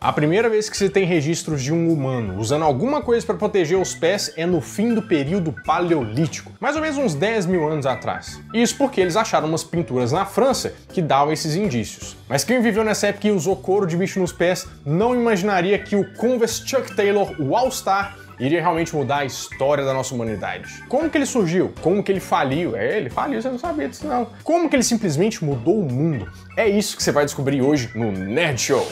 A primeira vez que se tem registros de um humano usando alguma coisa para proteger os pés é no fim do período paleolítico, mais ou menos uns 10 mil anos atrás. Isso porque eles acharam umas pinturas na França que davam esses indícios. Mas quem viveu nessa época e usou couro de bicho nos pés não imaginaria que o Converse Chuck Taylor, o All-Star, iria realmente mudar a história da nossa humanidade. Como que ele surgiu? Como que ele faliu? Ele faliu, você não sabia disso não. Como que ele simplesmente mudou o mundo? É isso que você vai descobrir hoje no Nerd Show.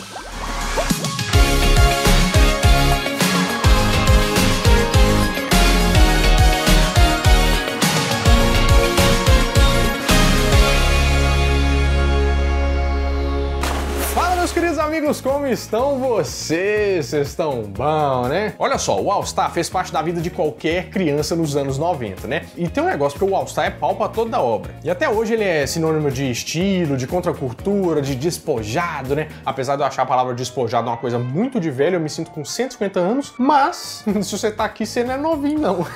Amigos, como estão vocês? Vocês estão bom, né? Olha só, o All-Star fez parte da vida de qualquer criança nos anos 90, né? E tem um negócio que o All-Star é pau pra toda a obra. E até hoje ele é sinônimo de estilo, de contracultura, de despojado, né? Apesar de eu achar a palavra despojado uma coisa muito de velho, eu me sinto com 150 anos, mas se você tá aqui, você não é novinho, não.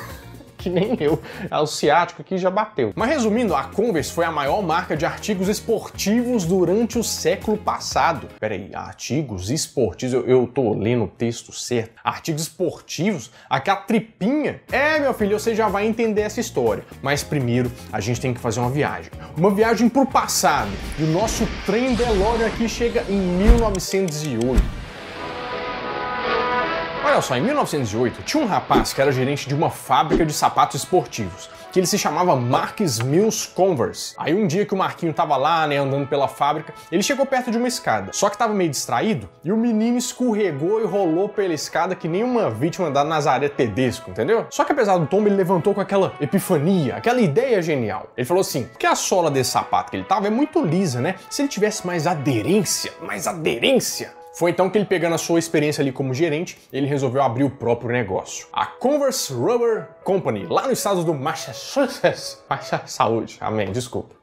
Que nem eu, o ciático aqui já bateu. Mas resumindo, a Converse foi a maior marca de artigos esportivos durante o século passado. Peraí, artigos esportivos? Eu tô lendo o texto certo. Artigos esportivos? Aquela tripinha? É, meu filho, você já vai entender essa história. Mas primeiro, a gente tem que fazer uma viagem. Uma viagem pro passado. E o nosso trem DeLorean aqui chega em 1908. Olha só, em 1908, tinha um rapaz que era gerente de uma fábrica de sapatos esportivos, que ele se chamava Marques Mills Converse. Aí um dia que o Marquinho tava lá, né, andando pela fábrica, ele chegou perto de uma escada, só que tava meio distraído, e o menino escorregou e rolou pela escada que nem uma vítima da Nazaré Tedesco, entendeu? Só que apesar do tombo, ele levantou com aquela epifania, aquela ideia genial. Ele falou assim, porque a sola desse sapato que ele tava é muito lisa, né? Se ele tivesse mais aderência... Foi então que ele, pegando a sua experiência ali como gerente, ele resolveu abrir o próprio negócio. A Converse Rubber Company, lá no estado do Massachusetts. Saúde, amém, desculpa.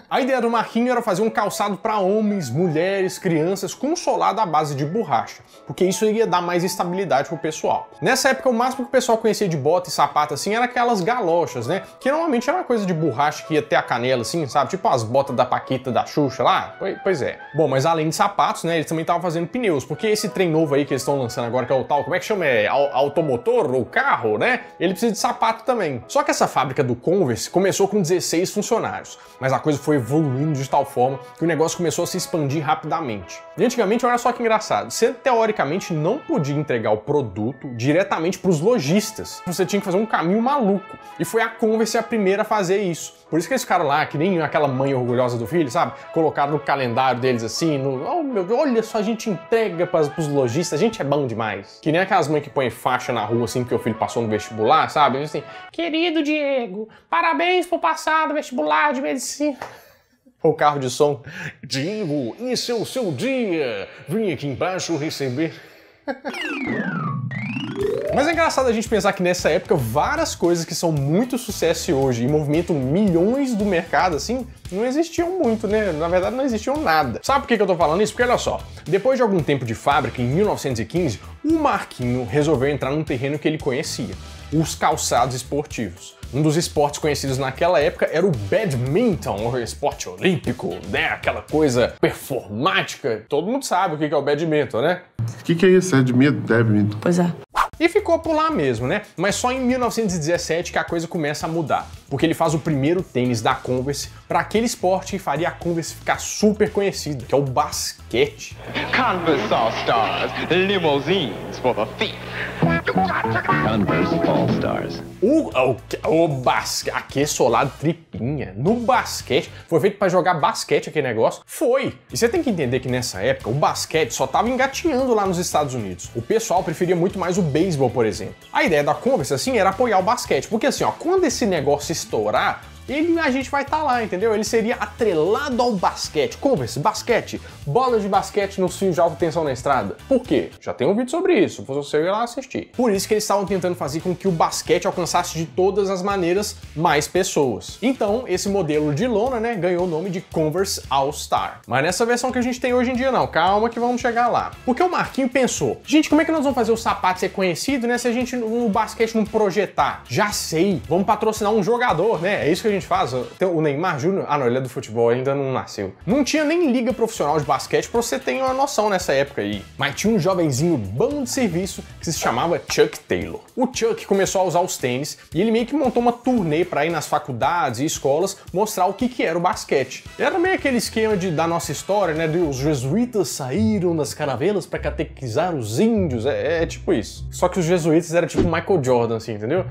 A ideia do Marquinho era fazer um calçado para homens, mulheres, crianças com um solado à base de borracha, porque isso iria dar mais estabilidade pro pessoal. Nessa época, o máximo que o pessoal conhecia de bota e sapato assim era aquelas galochas, né? Que normalmente era uma coisa de borracha que ia até a canela assim, sabe? Tipo as botas da Paquita da Xuxa lá. Pois é. Bom, mas além de sapatos, né, eles também estavam fazendo pneus, porque esse trem novo aí que eles estão lançando agora, que é o tal, como é que chama? É automotor ou carro, né? Ele precisa de sapato também. Só que essa fábrica do Converse começou com 16 funcionários. Mas a coisa foi evoluindo de tal forma que o negócio começou a se expandir rapidamente. E antigamente, olha só que engraçado, você teoricamente não podia entregar o produto diretamente para os lojistas. Você tinha que fazer um caminho maluco. E foi a Converse a primeira a fazer isso. Por isso que eles ficaram lá, que nem aquela mãe orgulhosa do filho, sabe? Colocaram no calendário deles assim, oh meu Deus, olha só, a gente entrega para os lojistas, a gente é bom demais. Que nem aquelas mães que põem faixa na rua assim, porque o filho passou no vestibular, sabe? Eles assim, querido Diego, parabéns por passar no vestibular de medicina. O carro de som, Diego, esse é o seu dia, vim aqui embaixo receber... Mas é engraçado a gente pensar que nessa época várias coisas que são muito sucesso hoje e movimentam milhões do mercado, assim, não existiam muito, né? Na verdade não existiam nada. Sabe por que eu tô falando isso? Porque olha só, depois de algum tempo de fábrica, em 1915, o Marquinho resolveu entrar num terreno que ele conhecia, os calçados esportivos. Um dos esportes conhecidos naquela época era o badminton, o esporte olímpico, né? Aquela coisa performática. Todo mundo sabe o que é o badminton, né? O que é isso? É de badminton? Pois é. E ficou por lá mesmo, né? Mas só em 1917 que a coisa começa a mudar, porque ele faz o primeiro tênis da Converse para aquele esporte que faria a Converse ficar super conhecida, que é o basquete. Converse All-Stars, limousines for the feet. Converse All-Stars. O basquete, aquele solado tripinha, no basquete, foi feito para jogar basquete aquele negócio? Foi! E você tem que entender que nessa época o basquete só tava engatinhando lá nos Estados Unidos. O pessoal preferia muito mais o beisebol, por exemplo. A ideia da Converse, assim, era apoiar o basquete, porque assim, ó, quando esse negócio estourar, a gente vai estar lá, entendeu? Ele seria atrelado ao basquete. Converse, basquete, bola de basquete nos fios de alta tensão na estrada. Por quê? Já tem um vídeo sobre isso, você ir lá assistir. Por isso que eles estavam tentando fazer com que o basquete alcançasse de todas as maneiras mais pessoas. Então, esse modelo de lona, né, ganhou o nome de Converse All-Star. Mas nessa versão que a gente tem hoje em dia não, calma que vamos chegar lá. Porque o Marquinho pensou, gente, como é que nós vamos fazer o sapato ser conhecido, né, se a gente no basquete não projetar? Já sei, vamos patrocinar um jogador, né, é isso que a gente faz. Tem o Neymar Júnior, ah não, ele é do futebol, ainda não nasceu. Não tinha nem liga profissional de basquete pra você ter uma noção nessa época aí. Mas tinha um jovenzinho bom de serviço que se chamava Chuck Taylor. O Chuck começou a usar os tênis e ele meio que montou uma turnê pra ir nas faculdades e escolas mostrar o que era o basquete. Era meio aquele esquema da nossa história, né? Os jesuítas saíram das caravelas pra catequizar os índios. É tipo isso. Só que os jesuítas eram tipo Michael Jordan, assim, entendeu?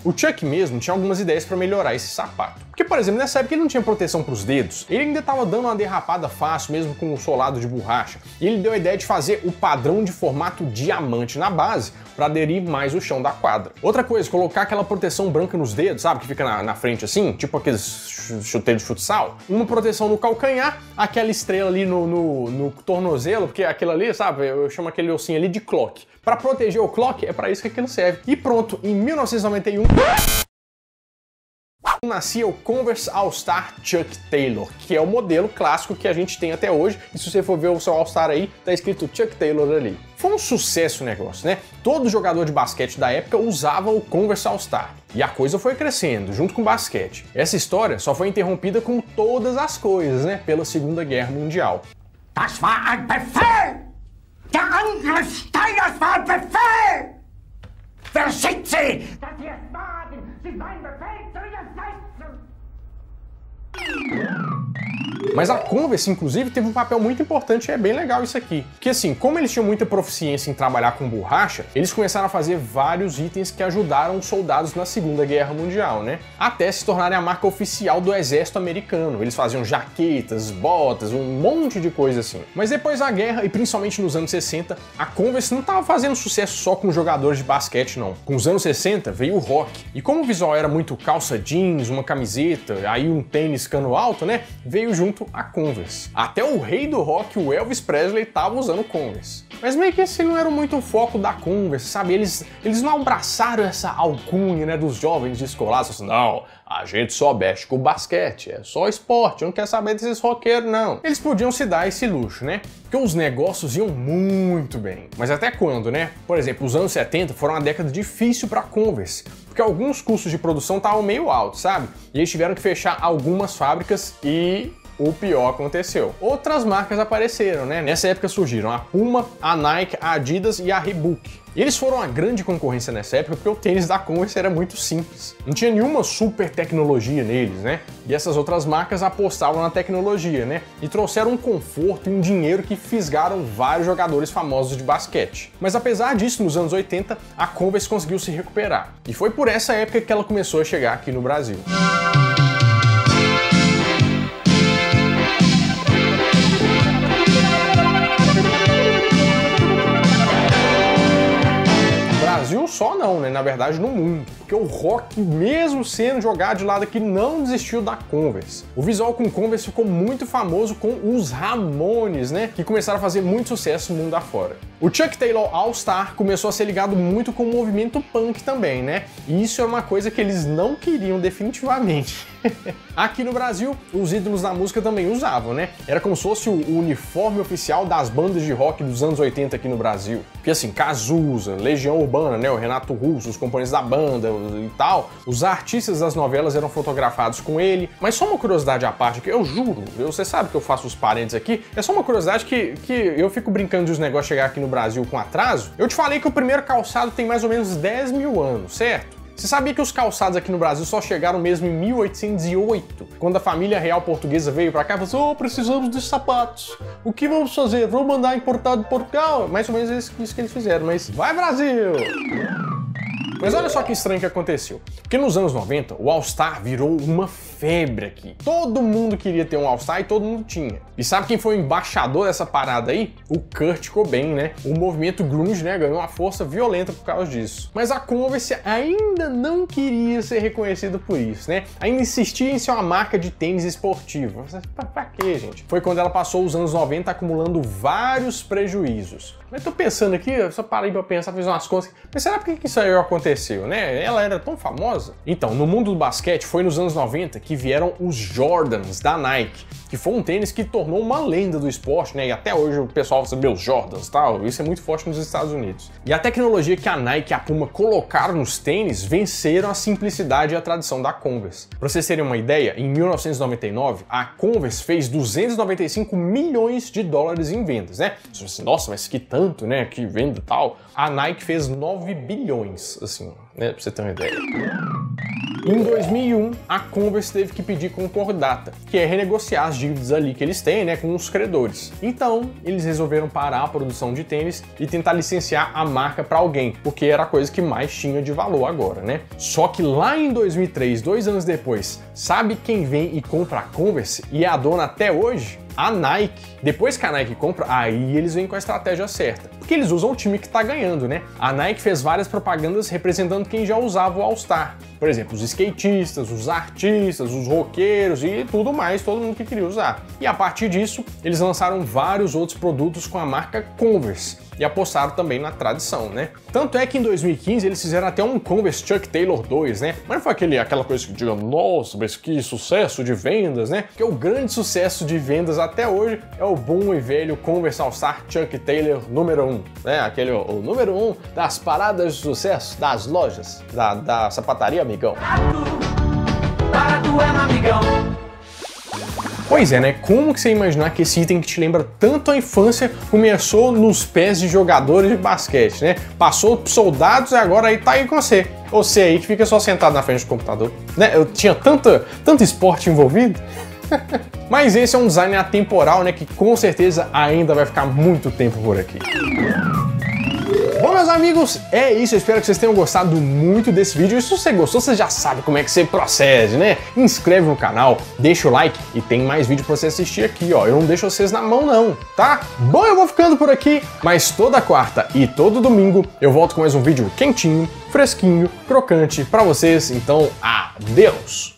O Chuck mesmo tinha algumas ideias para melhorar esse sapato. Porque, por exemplo, nessa época ele não tinha proteção para os dedos, ele ainda estava dando uma derrapada fácil, mesmo com um solado de borracha. E ele deu a ideia de fazer o padrão de formato diamante na base, para aderir mais o chão da quadra. Outra coisa, colocar aquela proteção branca nos dedos, sabe? Que fica na frente assim, tipo aqueles chuteiros de futsal. Uma proteção no calcanhar, aquela estrela ali no tornozelo, porque aquilo ali, sabe? Eu chamo aquele ossinho ali de clock. Para proteger o clock, é para isso que aquilo serve. E pronto, em 1991... nascia o Converse All-Star Chuck Taylor, que é o modelo clássico que a gente tem até hoje, e se você for ver o seu All-Star aí, tá escrito Chuck Taylor ali. Foi um sucesso o negócio, né? Todo jogador de basquete da época usava o Converse All-Star. E a coisa foi crescendo, junto com o basquete. Essa história só foi interrompida, como todas as coisas, né? Pela Segunda Guerra Mundial. Das war ein Befehl! Der Angriff Steiners war ein Befehl! Versicht sie, dass sie es wagen, sich meinen Befehl zu widersetzen! Mas a Converse, inclusive, teve um papel muito importante e é bem legal isso aqui. Porque assim, como eles tinham muita proficiência em trabalhar com borracha, eles começaram a fazer vários itens que ajudaram os soldados na Segunda Guerra Mundial, né? Até se tornarem a marca oficial do exército americano. Eles faziam jaquetas, botas, um monte de coisa assim. Mas depois da guerra, e principalmente nos anos 60, a Converse não estava fazendo sucesso só com jogadores de basquete, não. Com os anos 60 veio o rock. E como o visual era muito calça jeans, uma camiseta, aí um tênis cano alto, né? Veio junto a Converse. Até o rei do rock, o Elvis Presley, estava usando Converse. Mas meio que esse não era muito o foco da Converse, sabe? Eles não abraçaram essa alcunha, né, dos jovens descolados, assim, não, a gente só mexe com basquete, é só esporte, eu não quero saber desses roqueiros, não. Eles podiam se dar esse luxo, né? Porque os negócios iam muito bem. Mas até quando, né? Por exemplo, os anos 70 foram uma década difícil para Converse, porque alguns custos de produção estavam meio altos, sabe? E eles tiveram que fechar algumas fábricas e... o pior aconteceu. Outras marcas apareceram, né? Nessa época surgiram a Puma, a Nike, a Adidas e a Reebok. E eles foram uma grande concorrência nessa época porque o tênis da Converse era muito simples. Não tinha nenhuma super tecnologia neles, né? E essas outras marcas apostavam na tecnologia, né? E trouxeram um conforto e um dinheiro que fisgaram vários jogadores famosos de basquete. Mas apesar disso, nos anos 80, a Converse conseguiu se recuperar. E foi por essa época que ela começou a chegar aqui no Brasil. Só não, né? Na verdade, no mundo. Porque o rock, mesmo sendo jogado de lado aqui, não desistiu da Converse. O visual com Converse ficou muito famoso com os Ramones, né? Que começaram a fazer muito sucesso no mundo afora. O Chuck Taylor All-Star começou a ser ligado muito com o movimento punk também, né? E isso é uma coisa que eles não queriam definitivamente. Aqui no Brasil, os ídolos da música também usavam, né? Era como se fosse o uniforme oficial das bandas de rock dos anos 80 aqui no Brasil. Porque assim, Cazuza, Legião Urbana, né? O Renato Russo, os componentes da banda e tal. Os artistas das novelas eram fotografados com ele. Mas só uma curiosidade à parte, que eu juro, você sabe que eu faço os parênteses aqui, é só uma curiosidade que eu fico brincando de os negócios chegar aqui no Brasil com atraso. Eu te falei que o primeiro calçado tem mais ou menos 10 mil anos, certo? Você sabia que os calçados aqui no Brasil só chegaram mesmo em 1808, quando a família real portuguesa veio pra cá e falou assim, precisamos de sapatos. O que vamos fazer? Vamos mandar importado de Portugal? Mais ou menos isso que eles fizeram, mas vai Brasil! Mas olha só que estranho que aconteceu. Porque nos anos 90, o All-Star virou uma febre aqui. Todo mundo queria ter um All-Star e todo mundo tinha. E sabe quem foi o embaixador dessa parada aí? O Kurt Cobain, né? O movimento grunge, né, ganhou uma força violenta por causa disso. Mas a Converse ainda não queria ser reconhecida por isso, né? Ainda insistia em ser uma marca de tênis esportivo. Pra quê, gente? Foi quando ela passou os anos 90 acumulando vários prejuízos. Mas tô pensando aqui, eu só parei pra pensar, fiz umas contas. Mas será que isso aí aconteceu aconteceu, né? Ela era tão famosa. Então, no mundo do basquete, foi nos anos 90 que vieram os Jordans da Nike, que foi um tênis que tornou uma lenda do esporte, né? E até hoje o pessoal fala, meus Jordans, tal. Isso é muito forte nos Estados Unidos. E a tecnologia que a Nike e a Puma colocaram nos tênis venceram a simplicidade e a tradição da Converse. Pra vocês terem uma ideia, em 1999, a Converse fez 295 milhões de dólares em vendas, né? Nossa, mas que tanto, né? Que venda e tal. A Nike fez 9 bilhões, assim, né? Pra você ter uma ideia. Em 2001, a Converse teve que pedir concordata, que é renegociar as dívidas ali que eles têm, né, com os credores. Então, eles resolveram parar a produção de tênis e tentar licenciar a marca para alguém, porque era a coisa que mais tinha de valor agora, né? Só que lá em 2003, 2 anos depois, sabe quem vem e compra a Converse e é a dona até hoje? A Nike. Depois que a Nike compra, aí eles vêm com a estratégia certa. Porque eles usam o time que tá ganhando, né? A Nike fez várias propagandas representando quem já usava o All-Star. Por exemplo, os skatistas, os artistas, os roqueiros e tudo mais, todo mundo que queria usar. E a partir disso, eles lançaram vários outros produtos com a marca Converse. E apostaram também na tradição, né? Tanto é que em 2015 eles fizeram até um Converse Chuck Taylor 2, né? Mas não foi aquela coisa que diga, nossa, mas que sucesso de vendas, né? Porque o grande sucesso de vendas até hoje é o bom e velho Converse All-Star Chuck Taylor número 1, né? Aquele, o número 1 das paradas de sucesso das lojas, da sapataria Amigão. Barato é no Amigão. Pois é, né? Como que você imaginar que esse item que te lembra tanto a infância começou nos pés de jogadores de basquete, né? Passou por soldados e agora aí tá aí com você. Você aí que fica só sentado na frente do computador, né? Eu tinha tanto esporte envolvido. Mas esse é um design atemporal, né? Que com certeza ainda vai ficar muito tempo por aqui. Bom, meus amigos, é isso. Eu espero que vocês tenham gostado muito desse vídeo. E se você gostou, você já sabe como é que você procede, né? Inscreve no canal, deixa o like e tem mais vídeo pra você assistir aqui, ó. Eu não deixo vocês na mão, não, tá? Bom, eu vou ficando por aqui, mas toda quarta e todo domingo eu volto com mais um vídeo quentinho, fresquinho, crocante pra vocês. Então, adeus!